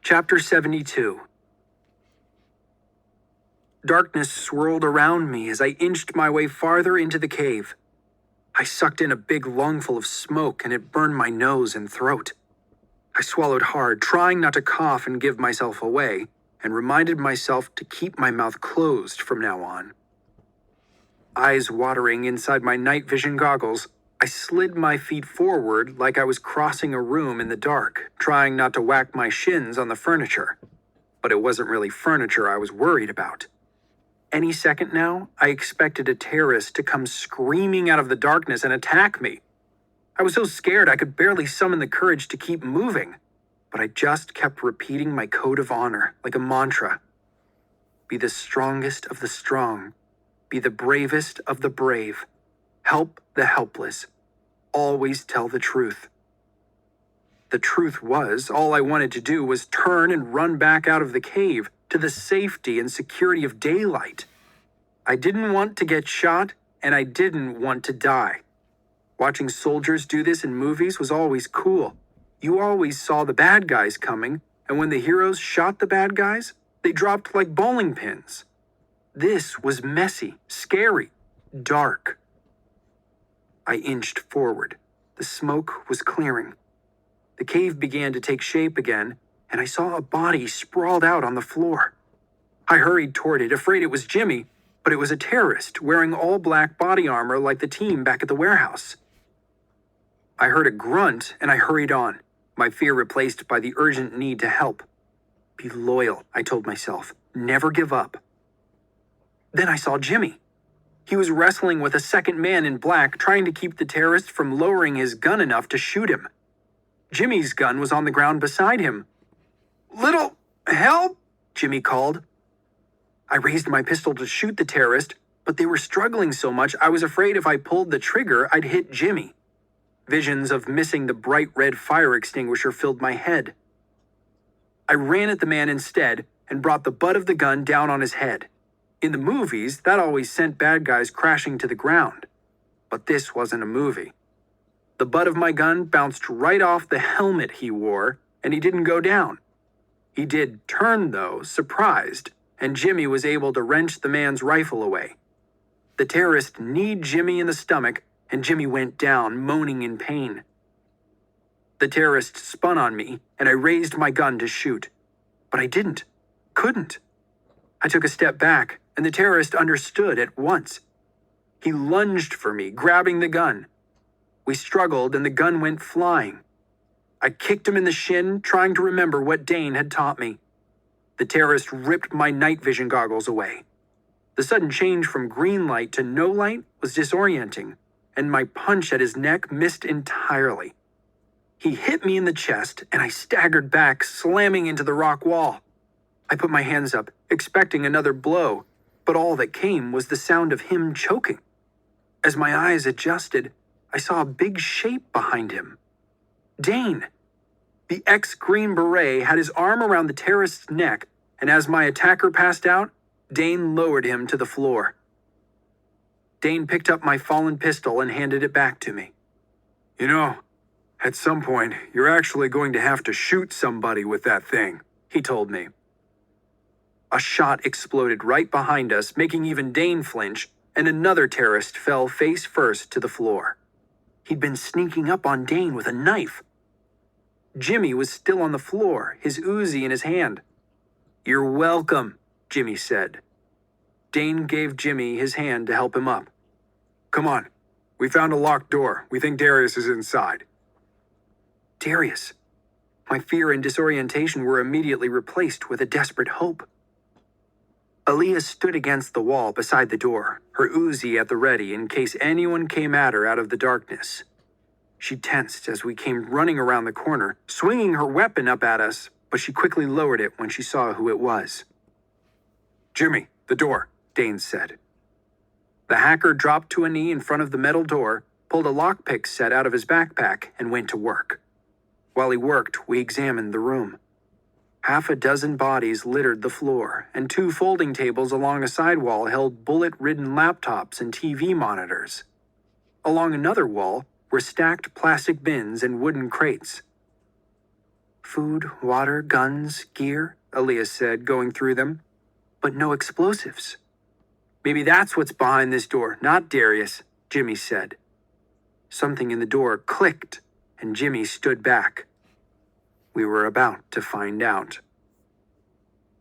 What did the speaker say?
Chapter 72. Darkness swirled around me as I inched my way farther into the cave. I sucked in a big lungful of smoke and it burned my nose and throat. I swallowed hard, trying not to cough and give myself away, and reminded myself to keep my mouth closed from now on. Eyes watering inside my night vision goggles, I slid my feet forward like I was crossing a room in the dark, trying not to whack my shins on the furniture. But it wasn't really furniture I was worried about. Any second now, I expected a terrorist to come screaming out of the darkness and attack me. I was so scared I could barely summon the courage to keep moving, but I just kept repeating my code of honor like a mantra. Be the strongest of the strong. Be the bravest of the brave. Help the helpless. Always tell the truth. The truth was, all I wanted to do was turn and run back out of the cave to the safety and security of daylight. I didn't want to get shot, and I didn't want to die. Watching soldiers do this in movies was always cool. You always saw the bad guys coming, and when the heroes shot the bad guys, they dropped like bowling pins. This was messy, scary, dark. I inched forward. The smoke was clearing. The cave began to take shape again, and I saw a body sprawled out on the floor. I hurried toward it, afraid it was Jimmy, but it was a terrorist wearing all black body armor like the team back at the warehouse. I heard a grunt, and I hurried on, my fear replaced by the urgent need to help. Be loyal, I told myself. Never give up. Then I saw Jimmy. He was wrestling with a second man in black, trying to keep the terrorist from lowering his gun enough to shoot him. Jimmy's gun was on the ground beside him. "Little help," Jimmy called. I raised my pistol to shoot the terrorist, but they were struggling so much I was afraid if I pulled the trigger, I'd hit Jimmy. Visions of missing the bright red fire extinguisher filled my head. I ran at the man instead and brought the butt of the gun down on his head. In the movies, that always sent bad guys crashing to the ground. But this wasn't a movie. The butt of my gun bounced right off the helmet he wore, and he didn't go down. He did turn, though, surprised, and Jimmy was able to wrench the man's rifle away. The terrorist kneed Jimmy in the stomach, and Jimmy went down, moaning in pain. The terrorist spun on me, and I raised my gun to shoot. But I couldn't. I took a step back, and the terrorist understood at once. He lunged for me, grabbing the gun. We struggled, and the gun went flying. I kicked him in the shin, trying to remember what Dane had taught me. The terrorist ripped my night vision goggles away. The sudden change from green light to no light was disorienting, and my punch at his neck missed entirely. He hit me in the chest, and I staggered back, slamming into the rock wall. I put my hands up, expecting another blow, but all that came was the sound of him choking. As my eyes adjusted, I saw a big shape behind him. Dane. The ex-Green Beret had his arm around the terrorist's neck, and as my attacker passed out, Dane lowered him to the floor. Dane picked up my fallen pistol and handed it back to me. "You know, at some point, you're actually going to have to shoot somebody with that thing," he told me. A shot exploded right behind us, making even Dane flinch, and another terrorist fell face first to the floor. He'd been sneaking up on Dane with a knife. Jimmy was still on the floor, his Uzi in his hand. "You're welcome," Jimmy said. Dane gave Jimmy his hand to help him up. "Come on. We found a locked door. We think Darius is inside." Darius. My fear and disorientation were immediately replaced with a desperate hope. Aaliyah stood against the wall beside the door, her Uzi at the ready in case anyone came at her out of the darkness. She tensed as we came running around the corner, swinging her weapon up at us, but she quickly lowered it when she saw who it was. "Jimmy, the door," Dane said. The hacker dropped to a knee in front of the metal door, pulled a lockpick set out of his backpack, and went to work. While he worked, we examined the room. Half a dozen bodies littered the floor, and 2 folding tables along a sidewall held bullet-ridden laptops and TV monitors. Along another wall were stacked plastic bins and wooden crates. Food, water, guns, gear, Elias said, going through them. But no explosives. Maybe that's what's behind this door, not Darius, Jimmy said. Something in the door clicked, and Jimmy stood back. We were about to find out.